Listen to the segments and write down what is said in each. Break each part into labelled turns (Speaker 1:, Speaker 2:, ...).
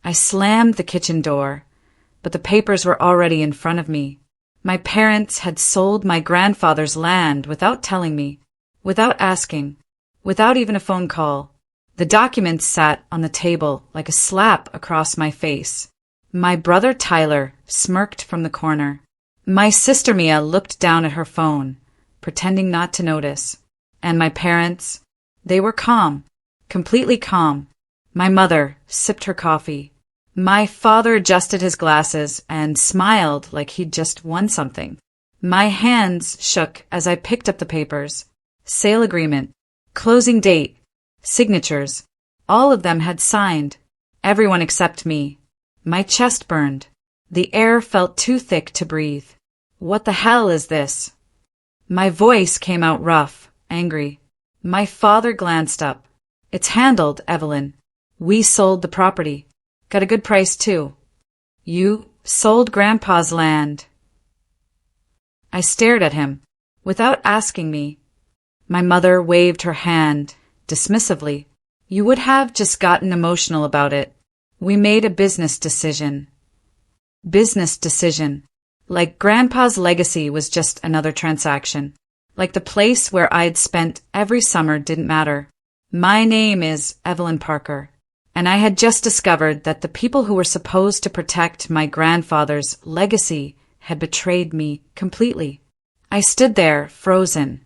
Speaker 1: I slammed the kitchen door, but the papers were already in front of me. My parents had sold my grandfather's land without telling me, without asking, without even a phone call. The documents sat on the table like a slap across my face. My brother Tyler smirked from the corner. My sister Mia looked down at her phone, pretending not to notice. And my parents, they were calm, completely calm. My mother sipped her coffee. My father adjusted his glasses and smiled like he'd just won something. My hands shook as I picked up the papers. Sale agreement, closing date, signatures. All of them had signed. Everyone except me. My chest burned. The air felt too thick to breathe. What the hell is this? My voice came out rough, angry. My father glanced up. It's handled, Evelyn. We sold the property. Got a good price, too. You sold Grandpa's land. I stared at him, without asking me. My mother waved her hand, dismissively. You would have just gotten emotional about it. We made a business decision. Business decision. Like Grandpa's legacy was just another transaction. Like the place where I'd spent every summer didn't matter. My name is Evelyn Parker. And I had just discovered that the people who were supposed to protect my grandfather's legacy had betrayed me completely. I stood there, frozen,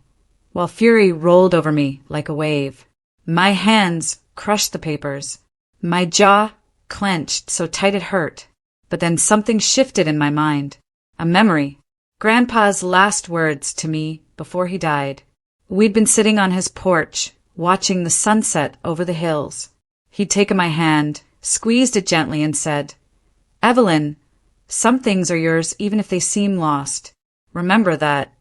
Speaker 1: while fury rolled over me like a wave. My hands crushed the papers. My jaw clenched so tight it hurt. But then something shifted in my mind. A memory. Grandpa's last words to me before he died. We'd been sitting on his porch, watching the sunset over the hills. He'd taken my hand, squeezed it gently, and said, Evelyn, some things are yours even if they seem lost. Remember that.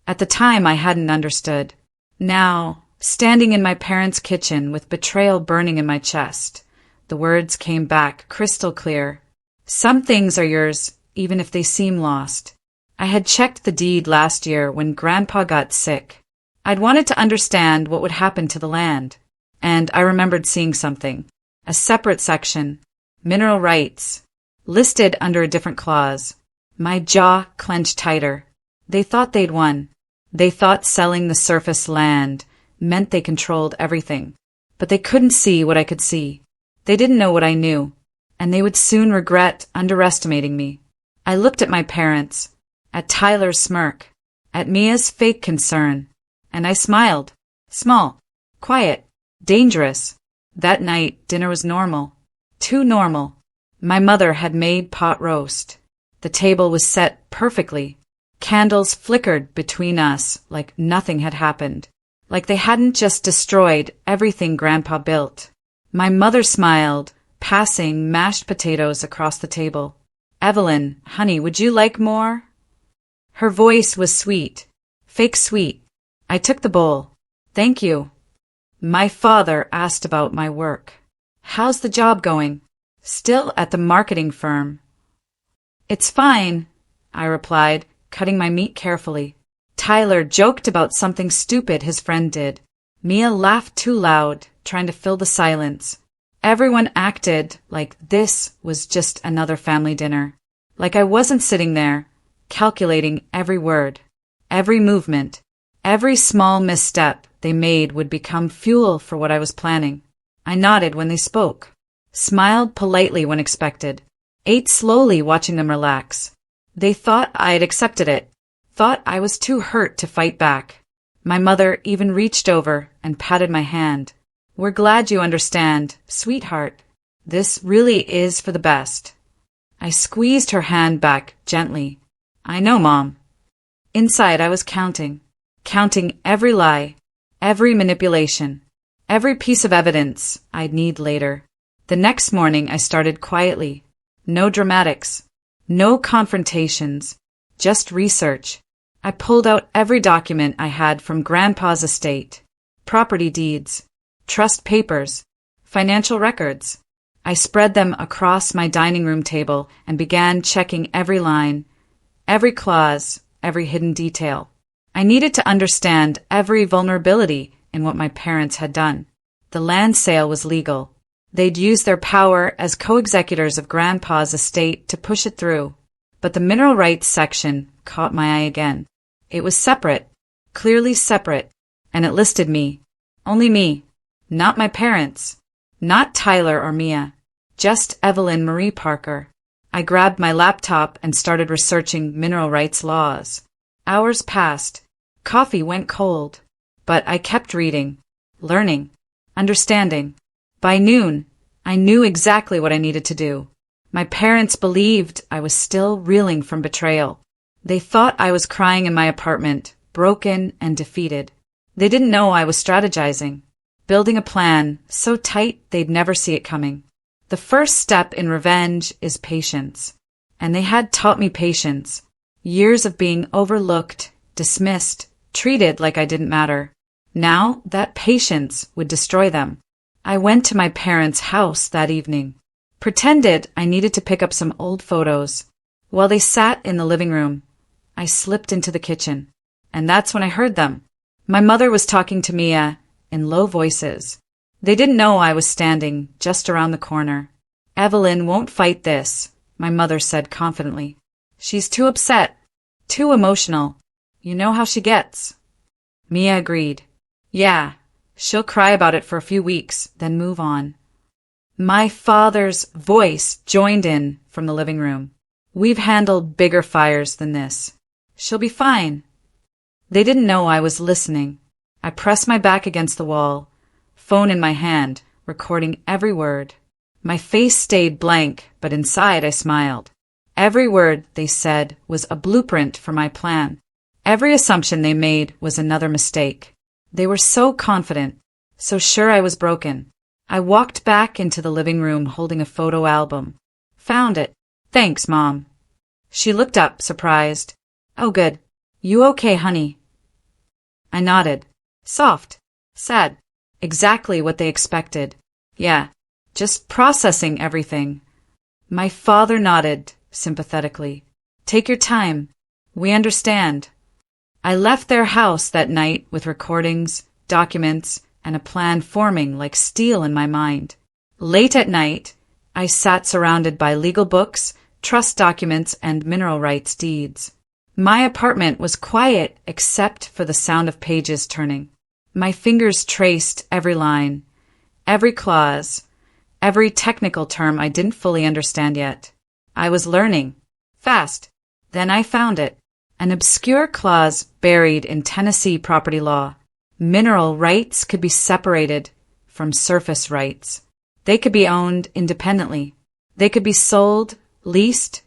Speaker 1: At the time, I hadn't understood. Now, standing in my parents' kitchen with betrayal burning in my chest, the words came back crystal clear. Some things are yours even if they seem lost. I had checked the deed last year when Grandpa got sick. I'd wanted to understand what would happen to the land. And I remembered seeing something. A separate section. Mineral rights. Listed under a different clause. My jaw clenched tighter. They thought they'd won. They thought selling the surface land meant they controlled everything. But they couldn't see what I could see. They didn't know what I knew. And they would soon regret underestimating me. I looked at my parents. At Tyler's smirk. At Mia's fake concern. And I smiled. Small. Quiet. Dangerous. That night, dinner was normal. Too normal. My mother had made pot roast. The table was set perfectly. Candles flickered between us like nothing had happened. Like they hadn't just destroyed everything Grandpa built. My mother smiled, passing mashed potatoes across the table. Evelyn, honey, would you like more? Her voice was sweet. Fake sweet. I took the bowl. Thank you. My father asked about my work. How's the job going? Still at the marketing firm. It's fine, I replied, cutting my meat carefully. Tyler joked about something stupid his friend did. Mia laughed too loud, trying to fill the silence. Everyone acted like this was just another family dinner. Like I wasn't sitting there, calculating every word, every movement, every small misstep they made would become fuel for what I was planning. I nodded when they spoke, smiled politely when expected, ate slowly watching them relax. They thought I'd accepted it, thought I was too hurt to fight back. My mother even reached over and patted my hand. We're glad you understand, sweetheart. This really is for the best. I squeezed her hand back gently. I know, Mom. Inside I was counting every lie, every manipulation, every piece of evidence I'd need later. The next morning I started quietly. No dramatics, no confrontations, just research. I pulled out every document I had from Grandpa's estate, property deeds, trust papers, financial records. I spread them across my dining room table and began checking every line, every clause, every hidden detail. I needed to understand every vulnerability in what my parents had done. The land sale was legal. They'd use their power as co-executors of Grandpa's estate to push it through. But the mineral rights section caught my eye again. It was separate, clearly separate, and it listed me. Only me. Not my parents. Not Tyler or Mia. Just Evelyn Marie Parker. I grabbed my laptop and started researching mineral rights laws. Hours passed. Coffee went cold. But I kept reading, learning, understanding. By noon, I knew exactly what I needed to do. My parents believed I was still reeling from betrayal. They thought I was crying in my apartment, broken and defeated. They didn't know I was strategizing, building a plan so tight they'd never see it coming. The first step in revenge is patience. And they had taught me patience. Years of being overlooked, dismissed, treated like I didn't matter. Now that patience would destroy them. I went to my parents' house that evening. Pretended I needed to pick up some old photos. While they sat in the living room, I slipped into the kitchen. And that's when I heard them. My mother was talking to Mia in low voices. They didn't know I was standing just around the corner. Evelyn won't fight this, my mother said confidently. She's too upset, too emotional. You know how she gets. Mia agreed. Yeah, she'll cry about it for a few weeks, then move on. My father's voice joined in from the living room. We've handled bigger fires than this. She'll be fine. They didn't know I was listening. I pressed my back against the wall, phone in my hand, recording every word. My face stayed blank, but inside I smiled. Every word they said was a blueprint for my plan. Every assumption they made was another mistake. They were so confident, so sure I was broken. I walked back into the living room holding a photo album. Found it. Thanks, Mom. She looked up, surprised. Oh, good. You okay, honey? I nodded. Soft. Sad. Exactly what they expected. Yeah, just processing everything. My father nodded sympathetically. Take your time. We understand. I left their house that night with recordings, documents, and a plan forming like steel in my mind. Late at night, I sat surrounded by legal books, trust documents, and mineral rights deeds. My apartment was quiet except for the sound of pages turning. My fingers traced every line, every clause, every technical term I didn't fully understand yet. I was learning. Fast. Then I found it. An obscure clause buried in Tennessee property law. Mineral rights could be separated from surface rights. They could be owned independently. They could be sold, leased,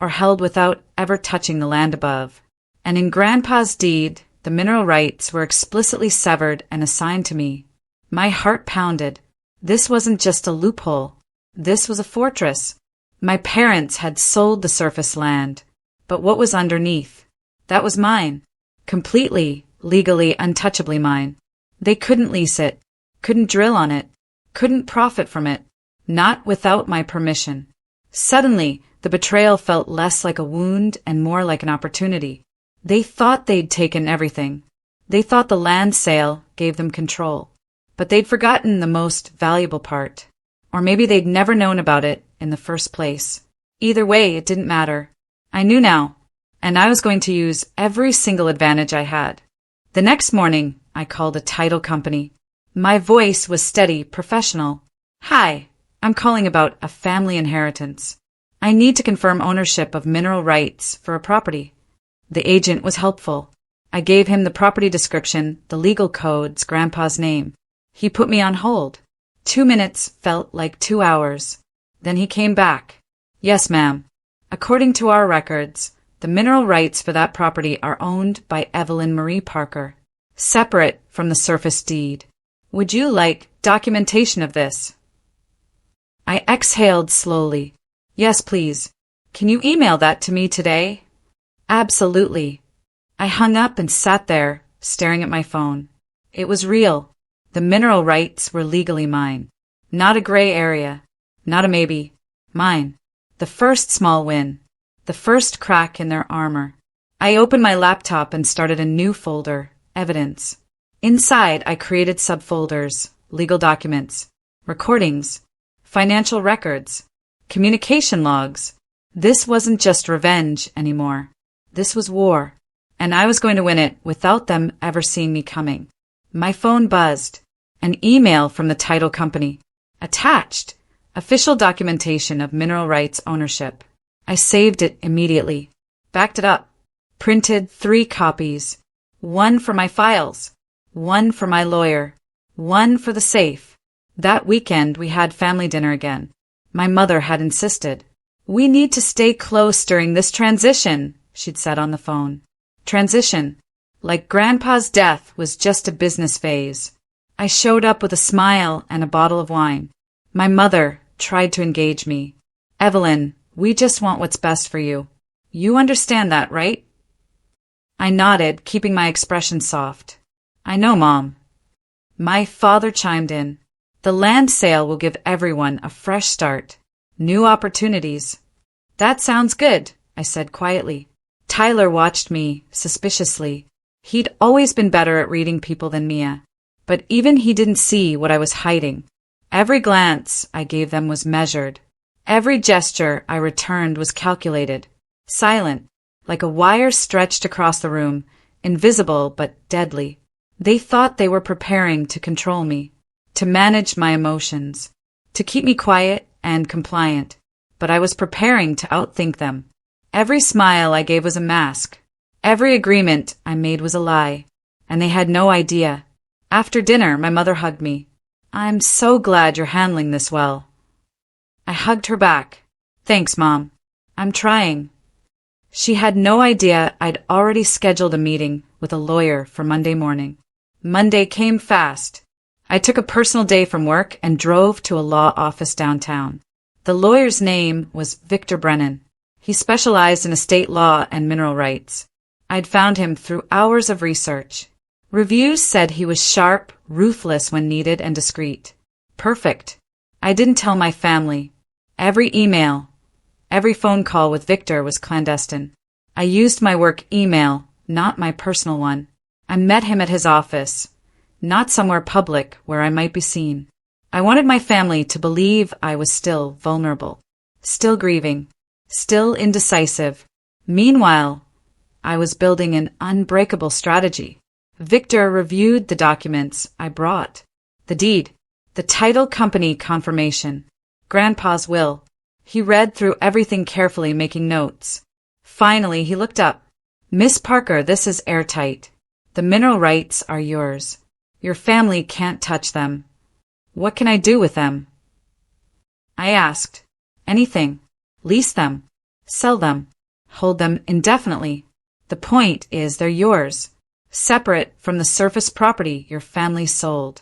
Speaker 1: or held without ever touching the land above. And in Grandpa's deed, the mineral rights were explicitly severed and assigned to me. My heart pounded. This wasn't just a loophole. This was a fortress. My parents had sold the surface land, but what was underneath? That was mine. Completely, legally, untouchably mine. They couldn't lease it, couldn't drill on it, couldn't profit from it. Not without my permission. Suddenly, the betrayal felt less like a wound and more like an opportunity. They thought they'd taken everything. They thought the land sale gave them control. But they'd forgotten the most valuable part. Or maybe they'd never known about it in the first place. Either way, it didn't matter. I knew now, and I was going to use every single advantage I had. The next morning, I called a title company. My voice was steady, professional. Hi, I'm calling about a family inheritance. I need to confirm ownership of mineral rights for a property. The agent was helpful. I gave him the property description, the legal codes, Grandpa's name. He put me on hold. 2 minutes felt like 2 hours. Then he came back. Yes, ma'am. According to our records, the mineral rights for that property are owned by Evelyn Marie Parker, separate from the surface deed. Would you like documentation of this? I exhaled slowly. Yes, please. Can you email that to me today? Absolutely. I hung up and sat there, staring at my phone. It was real. The mineral rights were legally mine. Not a gray area. Not a maybe. Mine. The first small win. The first crack in their armor. I opened my laptop and started a new folder, Evidence. Inside, I created subfolders, legal documents, recordings, financial records, communication logs. This wasn't just revenge anymore. This was war, and I was going to win it without them ever seeing me coming. My phone buzzed. An email from the title company. Attached. Official documentation of mineral rights ownership. I saved it immediately. Backed it up. Printed 3 copies. 1 for my files. 1 for my lawyer. 1 for the safe. That weekend we had family dinner again. My mother had insisted. "We need to stay close during this transition," she'd said on the phone. Transition. Like Grandpa's death was just a business phase. I showed up with a smile and a bottle of wine. My mother tried to engage me. "Evelyn, we just want what's best for you. You understand that, right?" I nodded, keeping my expression soft. "I know, Mom." My father chimed in. "The land sale will give everyone a fresh start. New opportunities." "That sounds good," I said quietly. Tyler watched me suspiciously. He'd always been better at reading people than Mia, but even he didn't see what I was hiding. Every glance I gave them was measured. Every gesture I returned was calculated. Silent, like a wire stretched across the room, invisible but deadly. They thought they were preparing to control me, to manage my emotions, to keep me quiet and compliant, but I was preparing to outthink them. Every smile I gave was a mask. Every agreement I made was a lie, and they had no idea. After dinner, my mother hugged me. "I'm so glad you're handling this well." I hugged her back. "Thanks, Mom. I'm trying." She had no idea I'd already scheduled a meeting with a lawyer for Monday morning. Monday came fast. I took a personal day from work and drove to a law office downtown. The lawyer's name was Victor Brennan. He specialized in estate law and mineral rights. I'd found him through hours of research. Reviews said he was sharp, ruthless when needed, and discreet. Perfect. I didn't tell my family. Every email, every phone call with Victor was clandestine. I used my work email, not my personal one. I met him at his office, not somewhere public where I might be seen. I wanted my family to believe I was still vulnerable, still grieving, still indecisive. Meanwhile, I was building an unbreakable strategy. Victor reviewed the documents I brought. The deed, the title company confirmation, Grandpa's will. He read through everything carefully, making notes. Finally, he looked up. "Miss Parker, this is airtight. The mineral rights are yours. Your family can't touch them. What can I do with them?" I asked. "Anything. Lease them. Sell them. Hold them indefinitely. The point is they're yours, separate from the surface property your family sold."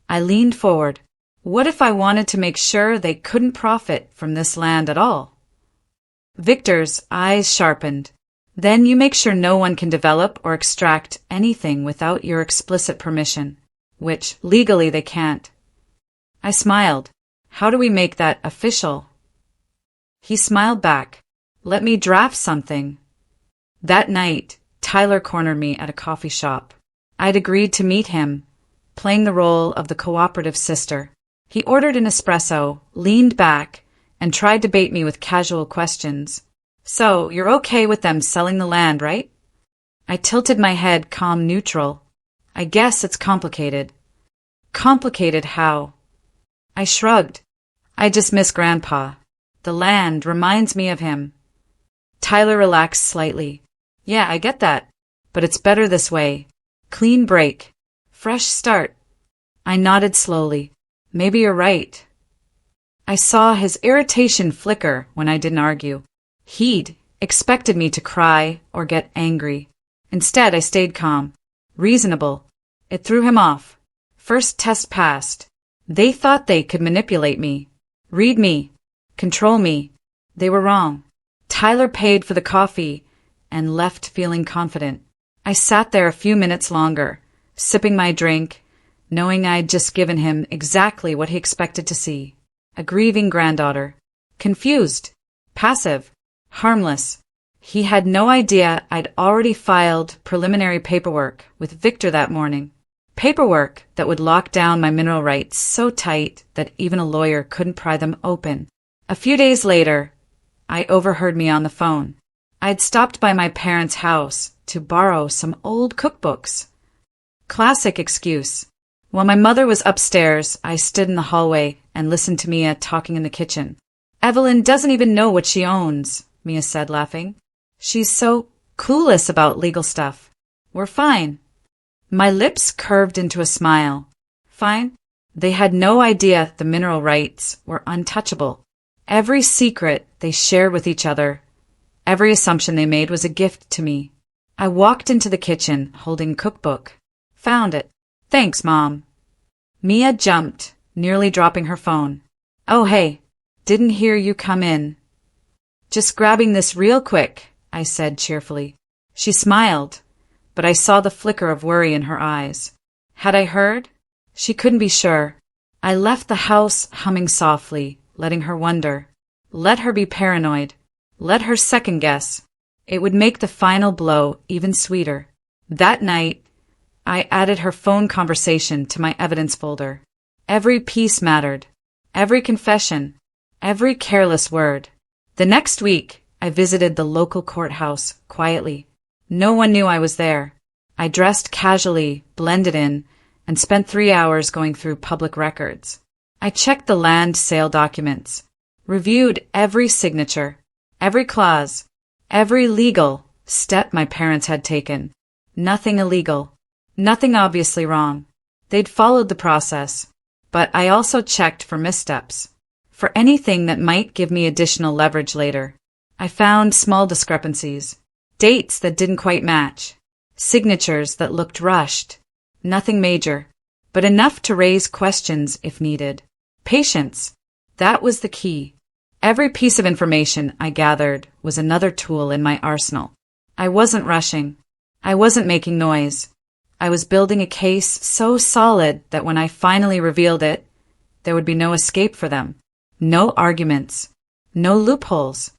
Speaker 1: I leaned forward. What if I wanted to make sure they couldn't profit from this land at all? Victor's eyes sharpened. "Then you make sure no one can develop or extract anything without your explicit permission, which legally they can't." I smiled. "How do we make that official?" He smiled back. "Let me draft something." That night, Tyler cornered me at a coffee shop. I'd agreed to meet him, playing the role of the cooperative sister. He ordered an espresso, leaned back, and tried to bait me with casual questions. "So, you're okay with them selling the land, right?" I tilted my head, calm neutral. "I guess it's complicated." "Complicated how?" I shrugged. "I just miss Grandpa. The land reminds me of him." Tyler relaxed slightly. "Yeah, I get that. But it's better this way. Clean break. Fresh start." I nodded slowly. "Maybe you're right." I saw his irritation flicker when I didn't argue. He'd expected me to cry or get angry. Instead, I stayed calm, reasonable. It threw him off. First test passed. They thought they could manipulate me, read me, control me. They were wrong. Tyler paid for the coffee and left feeling confident. I sat there a few minutes longer, sipping my drink, knowing I'd just given him exactly what he expected to see. A grieving granddaughter. Confused. Passive. Harmless. He had no idea I'd already filed preliminary paperwork with Victor that morning. Paperwork that would lock down my mineral rights so tight that even a lawyer couldn't pry them open. A few days later, I overheard me on the phone. I'd stopped by my parents' house to borrow some old cookbooks. Classic excuse. While my mother was upstairs, I stood in the hallway and listened to Mia talking in the kitchen. Evelyn doesn't even know what she owns, Mia said, laughing. She's so clueless about legal stuff. We're fine. My lips curved into a smile. Fine? They had no idea the mineral rights were untouchable. Every secret they shared with each other, every assumption they made was a gift to me. I walked into the kitchen holding a cookbook. Found it. Thanks, Mom. Mia jumped, nearly dropping her phone. Oh, hey. Didn't hear you come in. Just grabbing this real quick, I said cheerfully. She smiled, but I saw the flicker of worry in her eyes. Had I heard? She couldn't be sure. I left the house humming softly, letting her wonder. Let her be paranoid. Let her second guess. It would make the final blow even sweeter. That night, I added her phone conversation to my evidence folder. Every piece mattered. Every confession. Every careless word. The next week, I visited the local courthouse quietly. No one knew I was there. I dressed casually, blended in, and spent 3 hours going through public records. I checked the land sale documents, reviewed every signature, every clause, every legal step my parents had taken. Nothing illegal. Nothing obviously wrong. They'd followed the process, but I also checked for missteps, for anything that might give me additional leverage later. I found small discrepancies, dates that didn't quite match, signatures that looked rushed. Nothing major, but enough to raise questions if needed. Patience. That was the key. Every piece of information I gathered was another tool in my arsenal. I wasn't rushing. I wasn't making noise. I was building a case so solid that when I finally revealed it, there would be no escape for them. No arguments. No loopholes.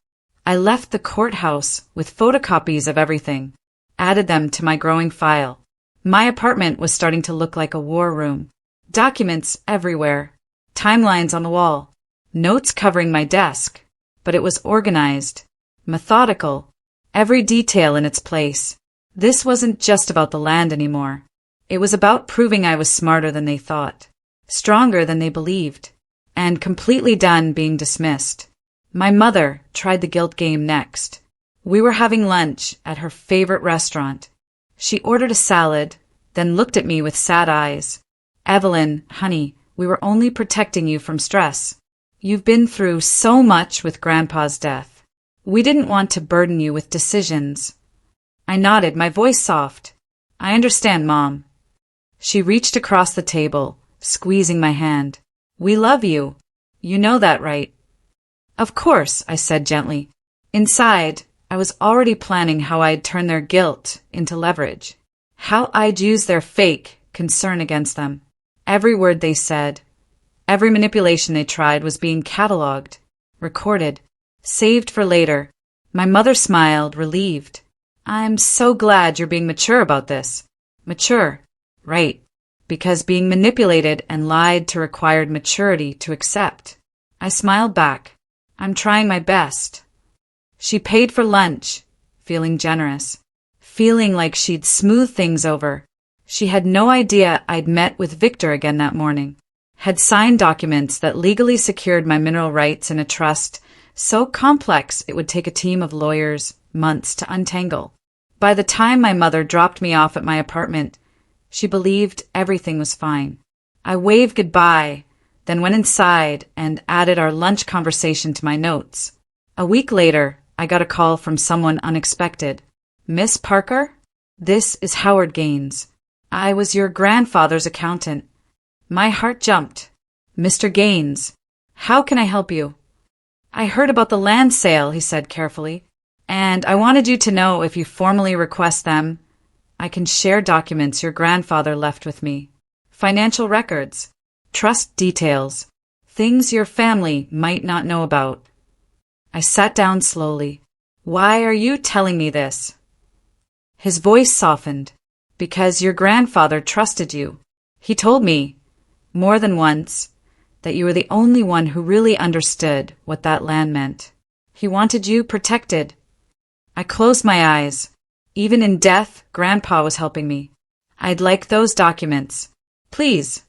Speaker 1: I left the courthouse with photocopies of everything, added them to my growing file. My apartment was starting to look like a war room. Documents everywhere. Timelines on the wall. Notes covering my desk. But it was organized. Methodical. Every detail in its place. This wasn't just about the land anymore. It was about proving I was smarter than they thought, stronger than they believed, and completely done being dismissed. My mother tried the guilt game next. We were having lunch at her favorite restaurant. She ordered a salad, then looked at me with sad eyes. Evelyn, honey, we were only protecting you from stress. You've been through so much with Grandpa's death. We didn't want to burden you with decisions. I nodded, my voice soft. I understand, Mom. She reached across the table, squeezing my hand. We love you. You know that, right? Of course, I said gently. Inside, I was already planning how I'd turn their guilt into leverage. How I'd use their fake concern against them. Every word they said, every manipulation they tried was being cataloged, recorded, saved for later. My mother smiled, relieved. I'm so glad you're being mature about this. Mature. Right. Because being manipulated and lied to required maturity to accept. I smiled back. I'm trying my best. She paid for lunch, feeling generous, feeling like she'd smooth things over. She had no idea I'd met with Victor again that morning, had signed documents that legally secured my mineral rights in a trust so complex it would take a team of lawyers months to untangle. By the time my mother dropped me off at my apartment, she believed everything was fine. I waved goodbye, then went inside and added our lunch conversation to my notes. A week later, I got a call from someone unexpected. Miss Parker? This is Howard Gaines. I was your grandfather's accountant. My heart jumped. Mr. Gaines, how can I help you? I heard about the land sale, he said carefully, and I wanted you to know if you formally request them, I can share documents your grandfather left with me. Financial records, trust details, things your family might not know about. I sat down slowly. Why are you telling me this? His voice softened. Because your grandfather trusted you. He told me, more than once, that you were the only one who really understood what that land meant. He wanted you protected. I closed my eyes. Even in death, Grandpa was helping me. I'd like those documents. Please.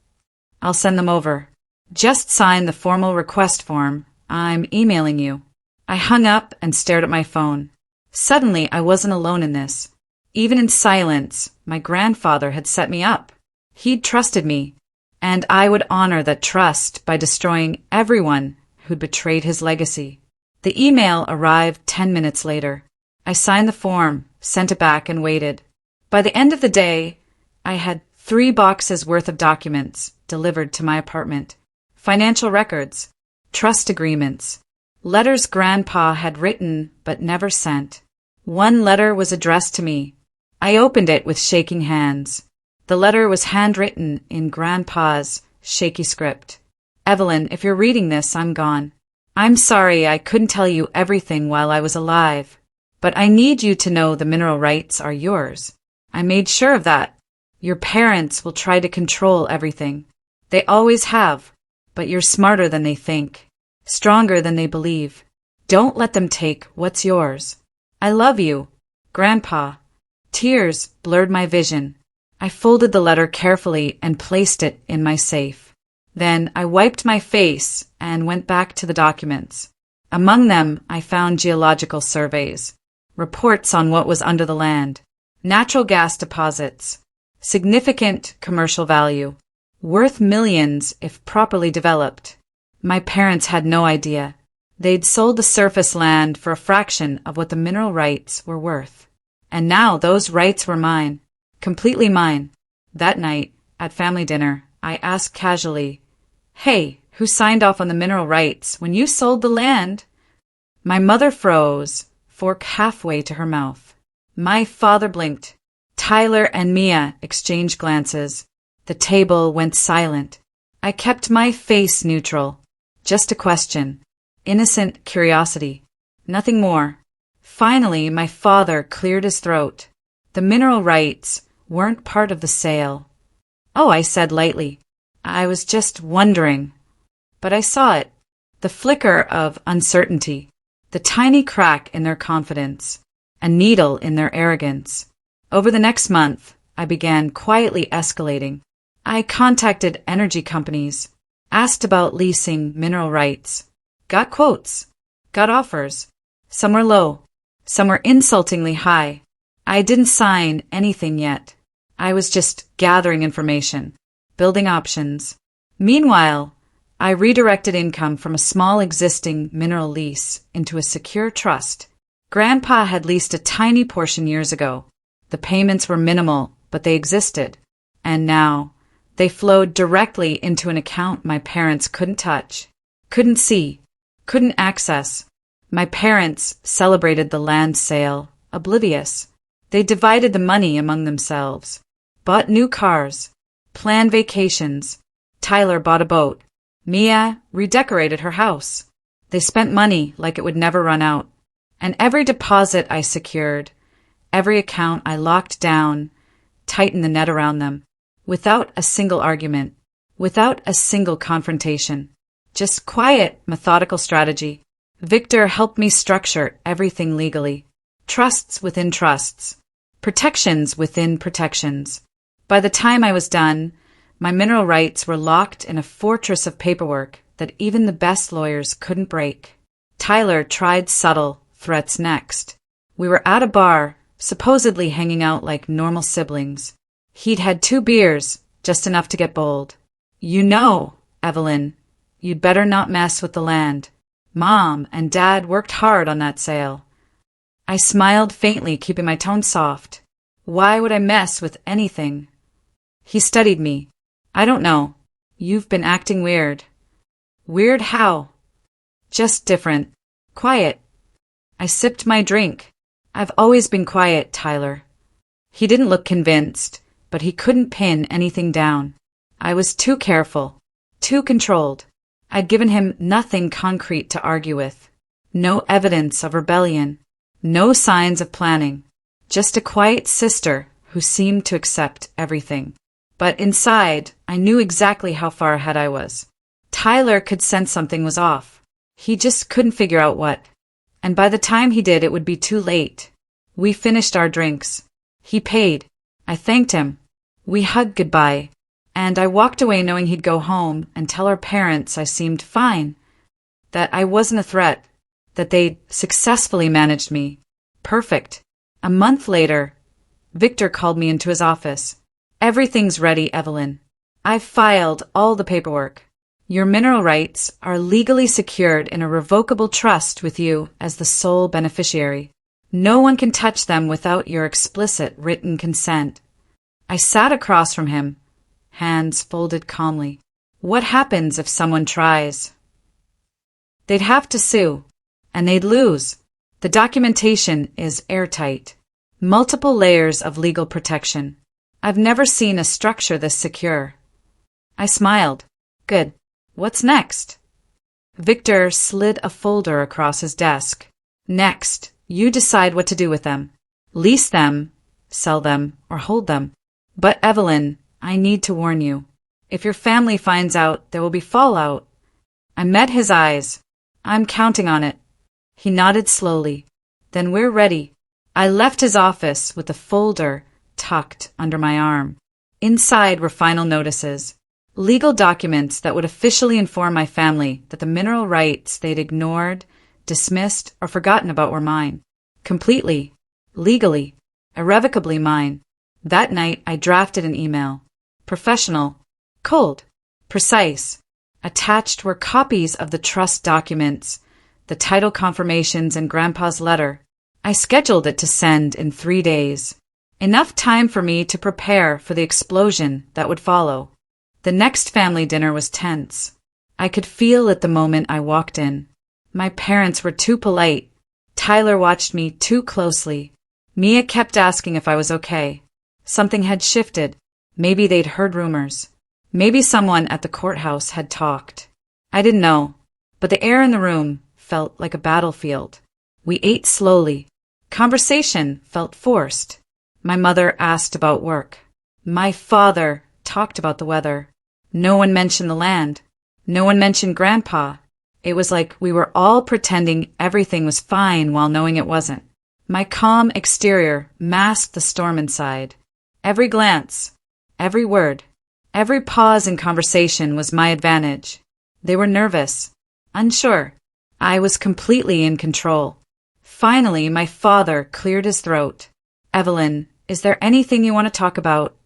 Speaker 1: I'll send them over. Just sign the formal request form. I'm emailing you. I hung up and stared at my phone. Suddenly, I wasn't alone in this. Even in silence, my grandfather had set me up. He'd trusted me, and I would honor that trust by destroying everyone who'd betrayed his legacy. The email arrived 10 minutes later. I signed the form, sent it back, and waited. By the end of the day, I had 3 boxes worth of documents delivered to my apartment. Financial records, trust agreements, letters Grandpa had written but never sent. One letter was addressed to me. I opened it with shaking hands. The letter was handwritten in Grandpa's shaky script. Evelyn, if you're reading this, I'm gone. I'm sorry I couldn't tell you everything while I was alive, but I need you to know the mineral rights are yours. I made sure of that. Your parents will try to control everything. They always have, but you're smarter than they think, stronger than they believe. Don't let them take what's yours. I love you, Grandpa. Tears blurred my vision. I folded the letter carefully and placed it in my safe. Then I wiped my face and went back to the documents. Among them, I found geological surveys, reports on what was under the land, natural gas deposits, significant commercial value, worth millions if properly developed. My parents had no idea. They'd sold the surface land for a fraction of what the mineral rights were worth. And now those rights were mine, completely mine. That night, at family dinner, I asked casually, "Hey, who signed off on the mineral rights when you sold the land?" My mother froze, fork halfway to her mouth. My father blinked. Tyler and Mia exchanged glances. The table went silent. I kept my face neutral. Just a question. Innocent curiosity. Nothing more. Finally, my father cleared his throat. The mineral rights weren't part of the sale. "Oh," I said lightly. "I was just wondering." But I saw it. The flicker of uncertainty. The tiny crack in their confidence. A needle in their arrogance. Over the next month, I began quietly escalating. I contacted energy companies, asked about leasing mineral rights, got quotes, got offers. Some were low, some were insultingly high. I didn't sign anything yet. I was just gathering information, building options. Meanwhile, I redirected income from a small existing mineral lease into a secure trust. Grandpa had leased a tiny portion years ago. The payments were minimal, but they existed. And now, they flowed directly into an account my parents couldn't touch, couldn't see, couldn't access. My parents celebrated the land sale, oblivious. They divided the money among themselves, bought new cars, planned vacations. Tyler bought a boat. Mia redecorated her house. They spent money like it would never run out. And every deposit I secured, every account I locked down, tightened the net around them. Without a single argument, without a single confrontation. Just quiet, methodical strategy. Victor helped me structure everything legally. Trusts within trusts. Protections within protections. By the time I was done, my mineral rights were locked in a fortress of paperwork that even the best lawyers couldn't break. Tyler tried subtle threats next. We were at a bar, supposedly hanging out like normal siblings. He'd had 2 beers, just enough to get bold. "You know, Evelyn, you'd better not mess with the land. Mom and Dad worked hard on that sale." I smiled faintly, keeping my tone soft. Why would I mess with anything? He studied me. "I don't know. You've been acting weird." "Weird how?" "Just different. Quiet." I sipped my drink. "I've always been quiet, Tyler." He didn't look convinced, but he couldn't pin anything down. I was too careful, too controlled. I'd given him nothing concrete to argue with. No evidence of rebellion, no signs of planning. Just a quiet sister who seemed to accept everything. But inside, I knew exactly how far ahead I was. Tyler could sense something was off. He just couldn't figure out what. And by the time he did, it would be too late. We finished our drinks. He paid. I thanked him. We hugged goodbye. And I walked away knowing he'd go home and tell our parents I seemed fine, that I wasn't a threat, that they'd successfully managed me. Perfect. A month later, Victor called me into his office. Everything's ready, Evelyn. I've filed all the paperwork. Your mineral rights are legally secured in a revocable trust with you as the sole beneficiary. No one can touch them without your explicit written consent. I sat across from him, hands folded calmly. What happens if someone tries? They'd have to sue, and they'd lose. The documentation is airtight. Multiple layers of legal protection. I've never seen a structure this secure. I smiled. Good. What's next? Victor slid a folder across his desk. Next, you decide what to do with them. Lease them, sell them, or hold them. But Evelyn, I need to warn you. If your family finds out, there will be fallout. I met his eyes. I'm counting on it. He nodded slowly. Then we're ready. I left his office with the folder tucked under my arm. Inside were final notices. Legal documents that would officially inform my family that the mineral rights they'd ignored, dismissed, or forgotten about were mine. Completely, legally, irrevocably mine. That night I drafted an email. Professional, cold, precise. Attached were copies of the trust documents, the title confirmations, and Grandpa's letter. I scheduled it to send in 3 days. Enough time for me to prepare for the explosion that would follow. The next family dinner was tense. I could feel it the moment I walked in. My parents were too polite. Tyler watched me too closely. Mia kept asking if I was okay. Something had shifted. Maybe they'd heard rumors. Maybe someone at the courthouse had talked. I didn't know, but the air in the room felt like a battlefield. We ate slowly. Conversation felt forced. My mother asked about work. My father talked about the weather. No one mentioned the land. No one mentioned Grandpa. It was like we were all pretending everything was fine while knowing it wasn't. My calm exterior masked the storm inside. Every glance, every word, every pause in conversation was my advantage. They were nervous, unsure. I was completely in control. Finally, my father cleared his throat. Evelyn, is there anything you want to talk about?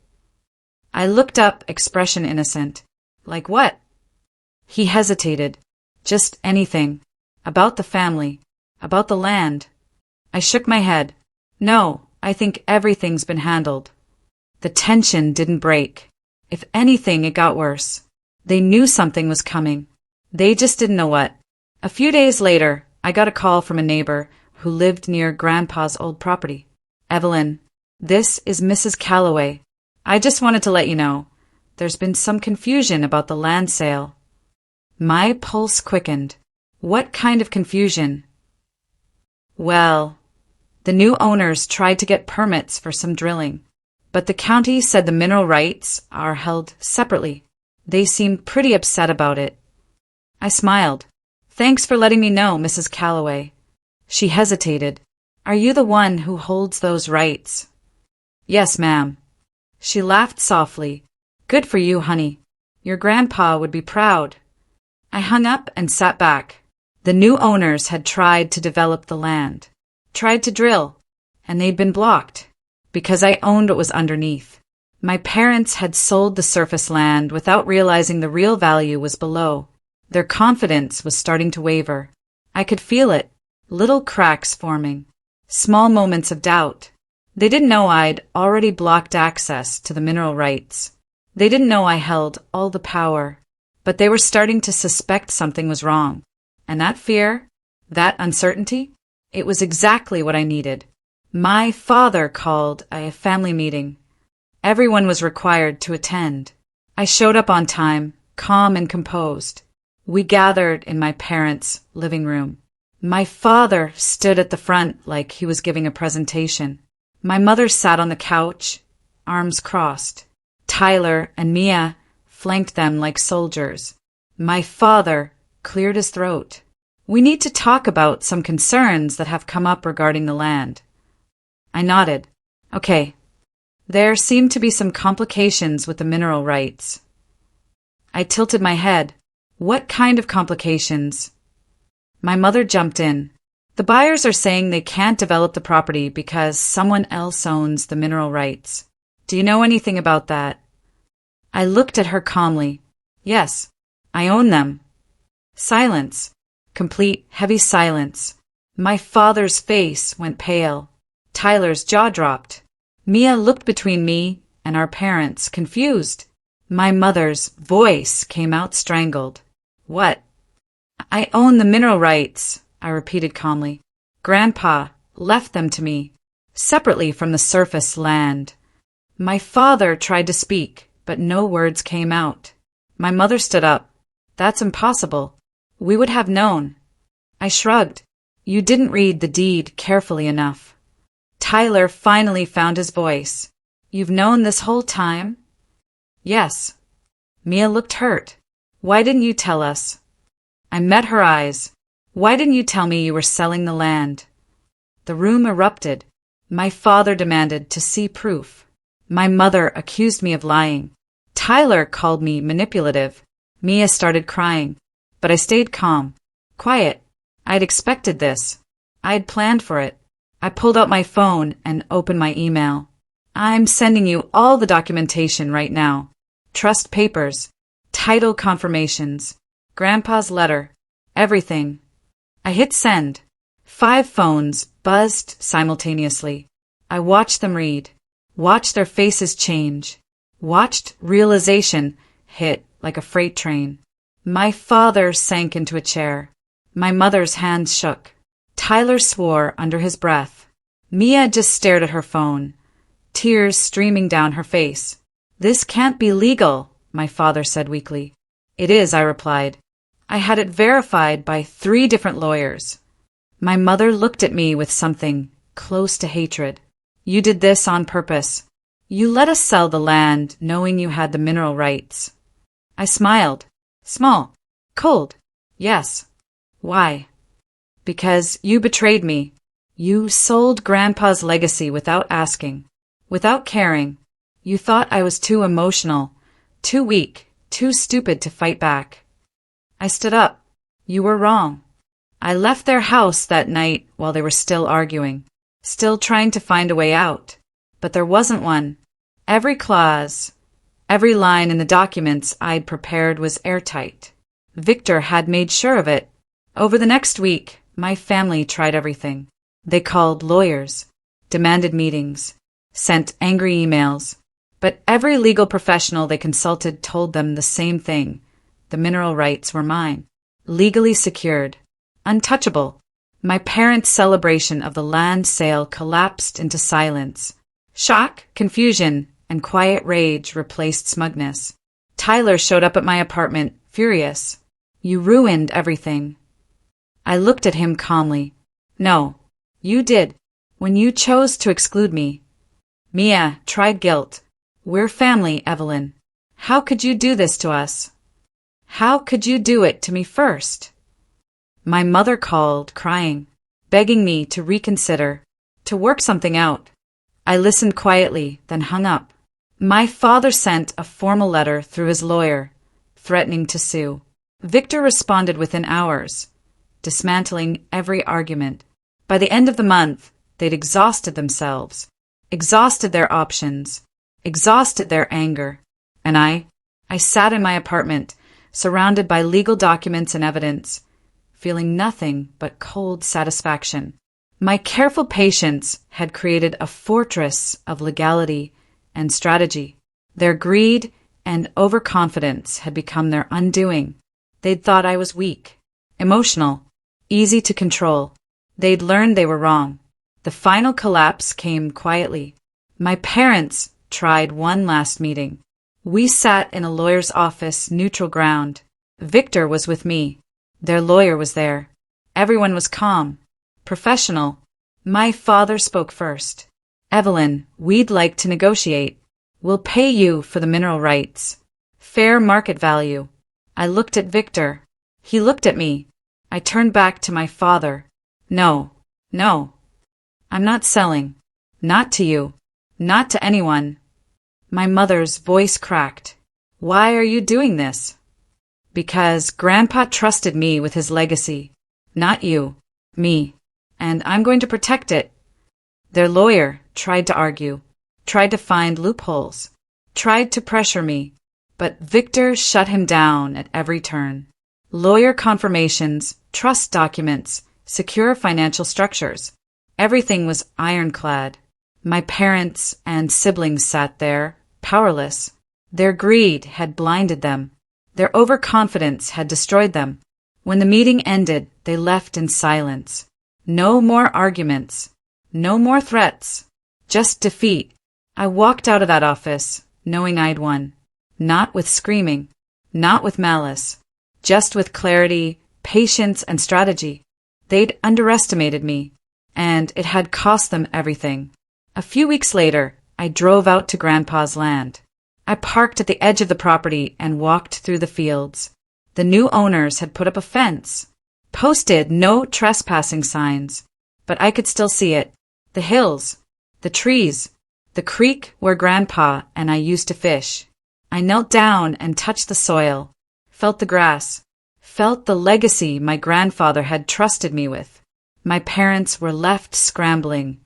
Speaker 1: I looked up, expression innocent. Like what? He hesitated. Just anything. About the family. About the land. I shook my head. No, I think everything's been handled. The tension didn't break. If anything, it got worse. They knew something was coming. They just didn't know what. A few days later, I got a call from a neighbor who lived near Grandpa's old property. Evelyn, this is Mrs. Calloway. I just wanted to let you know. There's been some confusion about the land sale. My pulse quickened. What kind of confusion? Well, the new owners tried to get permits for some drilling, but the county said the mineral rights are held separately. They seemed pretty upset about it. I smiled. Thanks for letting me know, Mrs. Calloway. She hesitated. Are you the one who holds those rights? Yes, ma'am. She laughed softly. Good for you, honey. Your grandpa would be proud. I hung up and sat back. The new owners had tried to develop the land, tried to drill, and they'd been blocked because I owned what was underneath. My parents had sold the surface land without realizing the real value was below. Their confidence was starting to waver. I could feel it, little cracks forming, small moments of doubt. They didn't know I'd already blocked access to the mineral rights. They didn't know I held all the power, but they were starting to suspect something was wrong. And that fear, that uncertainty, it was exactly what I needed. My father called a family meeting. Everyone was required to attend. I showed up on time, calm and composed. We gathered in my parents' living room. My father stood at the front like he was giving a presentation. My mother sat on the couch, arms crossed. Tyler and Mia flanked them like soldiers. My father cleared his throat. We need to talk about some concerns that have come up regarding the land. I nodded. Okay. There seem to be some complications with the mineral rights. I tilted my head. What kind of complications? My mother jumped in. The buyers are saying they can't develop the property because someone else owns the mineral rights. Do you know anything about that? I looked at her calmly. Yes, I own them. Silence. Complete, heavy silence. My father's face went pale. Tyler's jaw dropped. Mia looked between me and our parents, confused. My mother's voice came out strangled. What? I own the mineral rights, I repeated calmly. Grandpa left them to me, separately from the surface land. My father tried to speak, but no words came out. My mother stood up. That's impossible. We would have known. I shrugged. You didn't read the deed carefully enough. Tyler finally found his voice. You've known this whole time? Yes. Mia looked hurt. Why didn't you tell us? I met her eyes. Why didn't you tell me you were selling the land? The room erupted. My father demanded to see proof. My mother accused me of lying. Tyler called me manipulative. Mia started crying, but I stayed calm, quiet. I'd expected this. I'd planned for it. I pulled out my phone and opened my email. I'm sending you all the documentation right now. Trust papers, title confirmations, Grandpa's letter, everything. I hit send. 5 phones buzzed simultaneously. I watched them read, watched their faces change, watched realization hit like a freight train. My father sank into a chair. My mother's hands shook. Tyler swore under his breath. Mia just stared at her phone, tears streaming down her face. This can't be legal, my father said weakly. It is, I replied. I had it verified by 3 different lawyers. My mother looked at me with something close to hatred. You did this on purpose. You let us sell the land knowing you had the mineral rights. I smiled. Small. Cold. Yes. Why? Because you betrayed me. You sold Grandpa's legacy without asking, without caring. You thought I was too emotional, too weak, too stupid to fight back. I stood up. You were wrong. I left their house that night while they were still arguing, still trying to find a way out. But there wasn't one. Every clause, every line in the documents I'd prepared was airtight. Victor had made sure of it. Over the next week, my family tried everything. They called lawyers, demanded meetings, sent angry emails. But every legal professional they consulted told them the same thing. The mineral rights were mine, legally secured, untouchable. My parents' celebration of the land sale collapsed into silence. Shock, confusion, and quiet rage replaced smugness. Tyler showed up at my apartment, furious. You ruined everything. I looked at him calmly. No, you did, when you chose to exclude me. Mia tried guilt. We're family, Evelyn. How could you do this to us? How could you do it to me first? My mother called, crying, begging me to reconsider, to work something out. I listened quietly, then hung up. My father sent a formal letter through his lawyer, threatening to sue. Victor responded within hours, dismantling every argument. By the end of the month, they'd exhausted themselves, exhausted their options, exhausted their anger. And I sat in my apartment, surrounded by legal documents and evidence, feeling nothing but cold satisfaction. My careful patience had created a fortress of legality and strategy. Their greed and overconfidence had become their undoing. They'd thought I was weak, emotional, easy to control. They'd learned they were wrong. The final collapse came quietly. My parents tried one last meeting. We sat in a lawyer's office, neutral ground. Victor was with me. Their lawyer was there. Everyone was calm, professional. My father spoke first. Evelyn, we'd like to negotiate. We'll pay you for the mineral rights. Fair market value. I looked at Victor. He looked at me. I turned back to my father. No, no. I'm not selling. Not to you. Not to anyone. My mother's voice cracked. Why are you doing this? Because Grandpa trusted me with his legacy. Not you. Me. And I'm going to protect it. Their lawyer tried to argue, tried to find loopholes, tried to pressure me, but Victor shut him down at every turn. Lawyer confirmations, trust documents, secure financial structures. Everything was ironclad. My parents and siblings sat there, powerless. Their greed had blinded them. Their overconfidence had destroyed them. When the meeting ended, they left in silence. No more arguments. No more threats. Just defeat. I walked out of that office, knowing I'd won. Not with screaming. Not with malice. Just with clarity, patience, and strategy. They'd underestimated me, and it had cost them everything. A few weeks later, I drove out to Grandpa's land. I parked at the edge of the property and walked through the fields. The new owners had put up a fence, posted no trespassing signs, but I could still see it. The hills, the trees, the creek where Grandpa and I used to fish. I knelt down and touched the soil, felt the grass, felt the legacy my grandfather had trusted me with. My parents were left scrambling,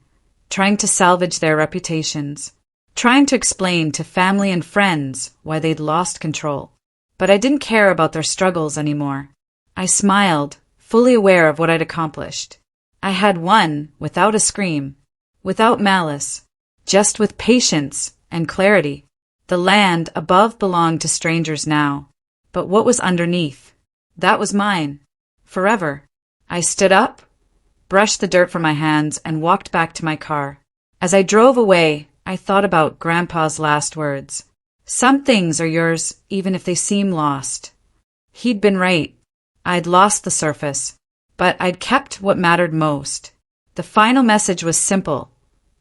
Speaker 1: trying to salvage their reputations, trying to explain to family and friends why they'd lost control. But I didn't care about their struggles anymore. I smiled, fully aware of what I'd accomplished. I had won without a scream, without malice, just with patience and clarity. The land above belonged to strangers now, but what was underneath? That was mine. Forever. I stood up, brushed the dirt from my hands, and walked back to my car. As I drove away, I thought about Grandpa's last words. Some things are yours even if they seem lost. He'd been right. I'd lost the surface, but I'd kept what mattered most. The final message was simple.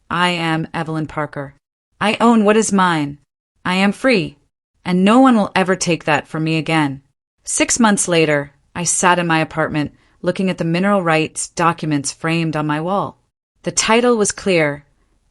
Speaker 1: I am Evelyn Parker. I own what is mine. I am free, and no one will ever take that from me again. 6 months later, I sat in my apartment looking at the mineral rights documents framed on my wall. The title was clear.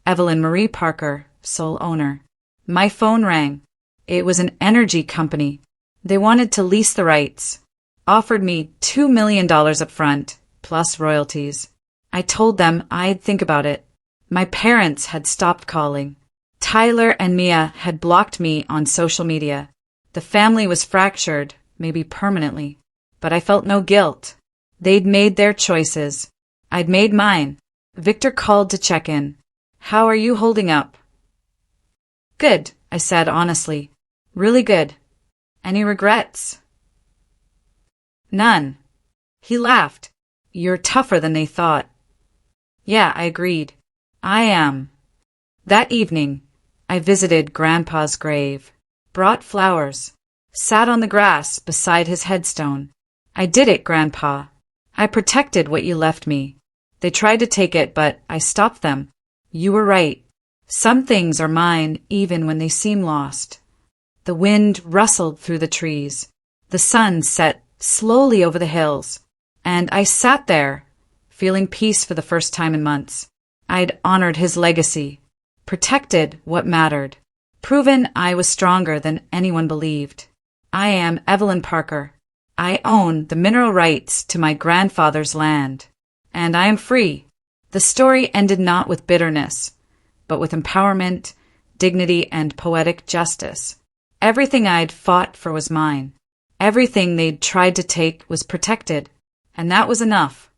Speaker 1: Evelyn Marie Parker, sole owner. My phone rang. It was an energy company. They wanted to lease the rights. Offered me $2 million up front, plus royalties. I told them I'd think about it. My parents had stopped calling. Tyler and Mia had blocked me on social media. The family was fractured, maybe permanently. But I felt no guilt. They'd made their choices. I'd made mine. Victor called to check in. How are you holding up? Good, I said honestly. Really good. Any regrets? None. He laughed. You're tougher than they thought. Yeah, I agreed. I am. That evening, I visited Grandpa's grave, brought flowers, sat on the grass beside his headstone. I did it, Grandpa. I protected what you left me. They tried to take it, but I stopped them. You were right. Some things are mine even when they seem lost. The wind rustled through the trees. The sun set slowly over the hills, and I sat there, feeling peace for the first time in months. I'd honored his legacy, protected what mattered, proven I was stronger than anyone believed. I am Evelyn Parker. I own the mineral rights to my grandfather's land, and I am free. The story ended not with bitterness, but with empowerment, dignity, and poetic justice. Everything I'd fought for was mine. Everything they'd tried to take was protected, and that was enough.